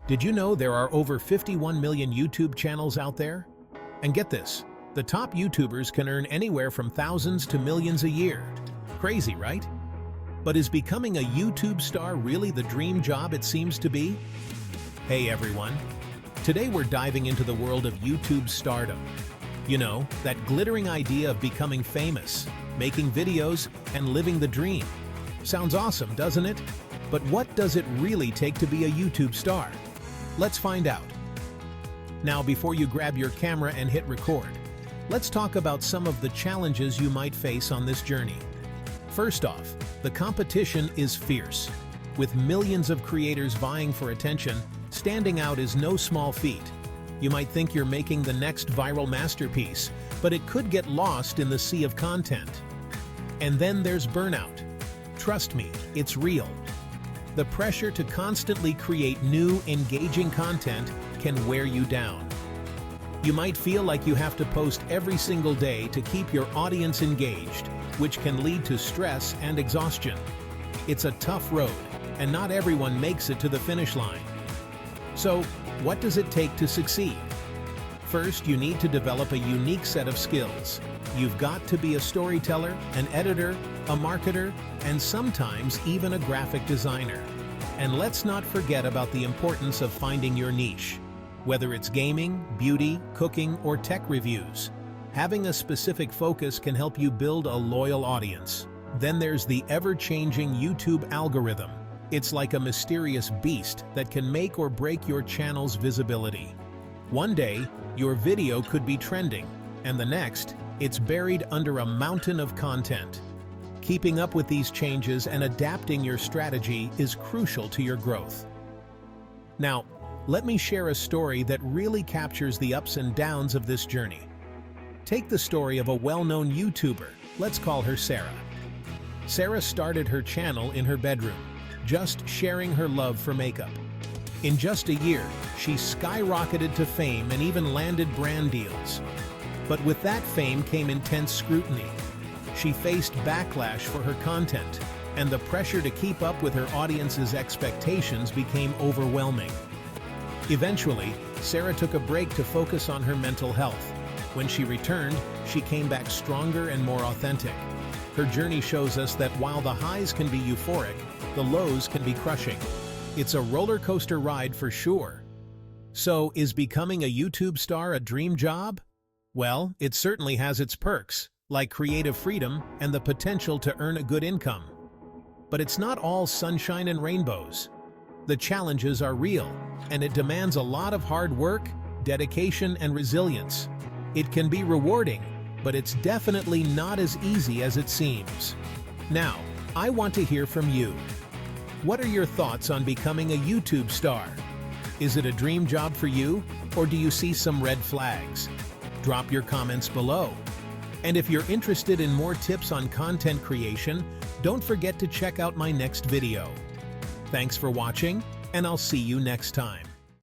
Did you know there are over 51 million YouTube channels out there? And get this, the top YouTubers can earn anywhere from thousands to millions a year. Crazy, right? But is becoming a YouTube star really the dream job it seems to be? Hey everyone, today we're diving into the world of YouTube stardom. You know, that glittering idea of becoming famous, making videos, and living the dream. Sounds awesome, doesn't it? But what does it really take to be a YouTube star? Let's find out. Now, before you grab your camera and hit record, let's talk about some of the challenges you might face on this journey. First off, the competition is fierce. With millions of creators vying for attention, standing out is no small feat. You might think you're making the next viral masterpiece, but it could get lost in the sea of content. And then there's burnout. Trust me, it's real. The pressure to constantly create new, engaging content can wear you down. You might feel like you have to post every single day to keep your audience engaged, which can lead to stress and exhaustion. It's a tough road, and not everyone makes it to the finish line. So, what does it take to succeed? First, you need to develop a unique set of skills. You've got to be a storyteller, an editor, a marketer, and sometimes even a graphic designer. And let's not forget about the importance of finding your niche. Whether it's gaming, beauty, cooking, or tech reviews, having a specific focus can help you build a loyal audience. Then there's the ever-changing YouTube algorithm. It's like a mysterious beast that can make or break your channel's visibility. One day, your video could be trending, and the next, it's buried under a mountain of content. Keeping up with these changes and adapting your strategy is crucial to your growth. Now, let me share a story that really captures the ups and downs of this journey. Take the story of a well-known YouTuber. Let's call her Sarah. Sarah started her channel in her bedroom, just sharing her love for makeup. In just a year, she skyrocketed to fame and even landed brand deals. But with that fame came intense scrutiny. She faced backlash for her content, and the pressure to keep up with her audience's expectations became overwhelming. Eventually, Sarah took a break to focus on her mental health. When she returned, she came back stronger and more authentic. Her journey shows us that while the highs can be euphoric, the lows can be crushing. It's a roller coaster ride for sure. So, is becoming a YouTube star a dream job? Well, it certainly has its perks, like creative freedom and the potential to earn a good income. But it's not all sunshine and rainbows. The challenges are real, and it demands a lot of hard work, dedication, and resilience. It can be rewarding, but it's definitely not as easy as it seems. Now, I want to hear from you. What are your thoughts on becoming a YouTube star? Is it a dream job for you, or do you see some red flags? Drop your comments below. And if you're interested in more tips on content creation, don't forget to check out my next video. Thanks for watching, and I'll see you next time.